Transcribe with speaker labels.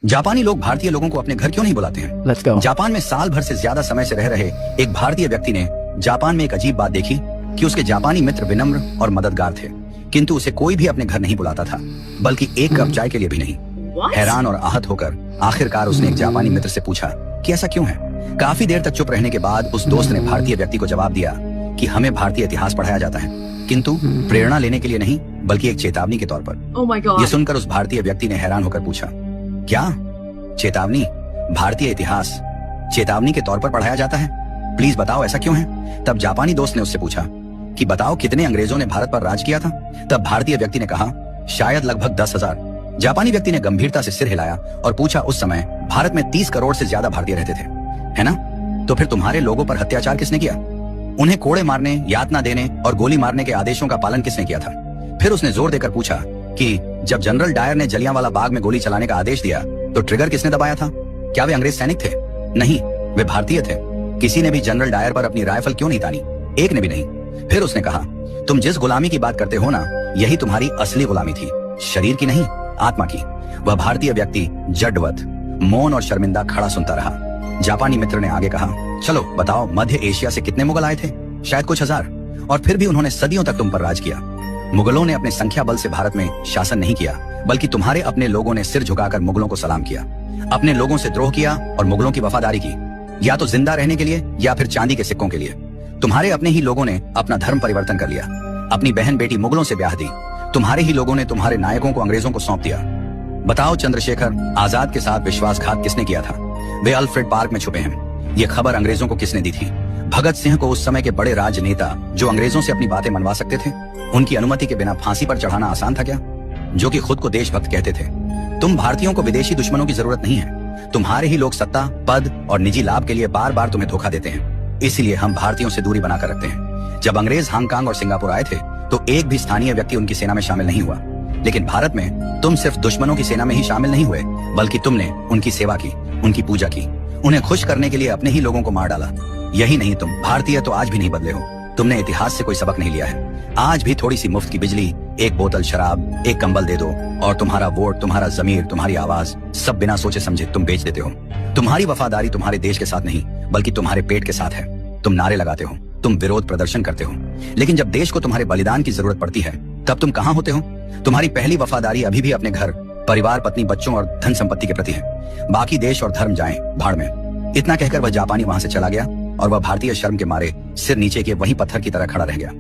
Speaker 1: जापानी लोग भारतीय लोगों को अपने घर क्यों नहीं बुलाते हैं?
Speaker 2: Let's go.
Speaker 1: जापान में साल भर से ज्यादा समय से रह रहे एक भारतीय व्यक्ति ने जापान में एक अजीब बात देखी कि उसके जापानी मित्र विनम्र और मददगार थे, किंतु उसे कोई भी अपने घर नहीं बुलाता था, बल्कि एक कप चाय के लिए भी नहीं। हैरान और आहत होकर आखिरकार उसने एक जापानी मित्र से पूछा कि ऐसा क्यों है। काफी देर तक चुप रहने के बाद उस दोस्त ने भारतीय व्यक्ति को जवाब दिया कि हमें भारतीय इतिहास पढ़ाया जाता है, किंतु प्रेरणा लेने के लिए नहीं, बल्कि एक चेतावनी के तौर पर।
Speaker 3: Oh my God.
Speaker 1: ये सुनकर उस भारतीय व्यक्ति ने हैरान होकर पूछा, क्या चेतावनी? भारतीय इतिहास चेतावनी के तौर पर पढ़ाया जाता है? प्लीज बताओ ऐसा क्यों है? तब जापानी दोस्त ने उससे पूछा कि बताओ कितने अंग्रेजों ने भारत पर राज किया था? तब भारतीय व्यक्ति ने कहा शायद लगभग 10,000। जापानी व्यक्ति ने गंभीरता से सिर हिलाया और पूछा उस समय भारत में 30 करोड़ से ज्यादा भारतीय रहते थे, है ना? तो फिर तुम्हारे लोगों पर अत्याचार किसने किया? उन्हें कोड़े मारने, यातना देने और गोली मारने के आदेशों का पालन किसने किया था? फिर उसने जोर देकर पूछा कि जब जनरल डायर ने जलियांवाला बाग में गोली चलाने का आदेश दिया तो ट्रिगर किसने दबाया था? क्या वे अंग्रेज सैनिक थे? नहीं, वे भारतीय थे। किसी ने भी जनरल डायर पर अपनी राइफल क्यों नहीं तानी? एक ने भी नहीं। फिर उसने कहा तुम जिस गुलामी की बात करते हो ना, यही तुम्हारी असली गुलामी थी, शरीर की नहीं, आत्मा की। वह भारतीय व्यक्ति जडवत, मौन और शर्मिंदा खड़ा सुनता रहा। जापानी मित्र ने आगे कहा चलो बताओ मध्य एशिया से कितने मुगल आए थे? शायद कुछ हजार, और फिर भी उन्होंने सदियों तक तुम पर राज किया। मुगलों ने अपने संख्या बल से भारत में शासन नहीं किया, बल्कि तुम्हारे अपने लोगों ने सिर झुकाकर मुगलों को सलाम किया, अपने लोगों से द्रोह किया और मुगलों की वफादारी की, या तो जिंदा रहने के लिए या फिर चांदी के सिक्कों के लिए। तुम्हारे अपने ही लोगों ने अपना धर्म परिवर्तन कर लिया, अपनी बहन बेटी मुगलों से ब्याह दी। तुम्हारे ही लोगों ने तुम्हारे नायकों को अंग्रेजों को सौंप दिया। बताओ चंद्रशेखर आजाद के साथ विश्वासघात किसने किया था? वे अल्फ्रेड पार्क में छुपे हैं। ये खबर अंग्रेजों को किसने दी थी? भगत सिंह को, उस समय के बड़े राजनेता जो अंग्रेजों से अपनी बातें मनवा सकते थे, उनकी अनुमति के बिना फांसी पर चढ़ाना आसान था क्या? जो कि खुद को देशभक्त कहते थे। तुम भारतीयों को विदेशी दुश्मनों की जरूरत नहीं है। तुम्हारे ही लोग सत्ता, पद और निजी लाभ के लिए बार बार तुम्हें धोखा देते हैं। इसलिए हम भारतीयों से दूरी बनाकर रखते हैं। जब अंग्रेज हांगकांग और सिंगापुर आए थे तो एक भी स्थानीय व्यक्ति उनकी सेना में शामिल नहीं हुआ, लेकिन भारत में तुम सिर्फ दुश्मनों की सेना में ही शामिल नहीं हुए, बल्कि तुमने उनकी सेवा की, उनकी पूजा की, उन्हें खुश करने के लिए अपने ही लोगों को मार डाला। यही नहीं, तुम भारतीय तो आज भी नहीं बदले हो। तुमने इतिहास से कोई सबक नहीं लिया है। आज भी थोड़ी सी मुफ्त की बिजली, एक बोतल शराब, एक कंबल दे दो और तुम्हारा वोट, तुम्हारा जमीर, तुम्हारी आवाज सब बिना सोचे समझे तुम बेच देते हो। तुम्हारी वफादारी तुम्हारे देश के साथ नहीं, बल्कि तुम्हारे पेट के साथ है। तुम नारे लगाते हो, तुम विरोध प्रदर्शन करते हो, लेकिन जब देश को तुम्हारे बलिदान की जरूरत पड़ती है तब तुम कहाँ होते हो? तुम्हारी पहली वफादारी अभी भी अपने घर, परिवार, पत्नी, बच्चों और धन संपत्ति के प्रति है। बाकी देश और धर्म जाएं भाड़ में। इतना कहकर वह जापानी वहां से चला गया और वह भारतीय शर्म के मारे सिर नीचे किए वहीं पत्थर की तरह खड़ा रह गया।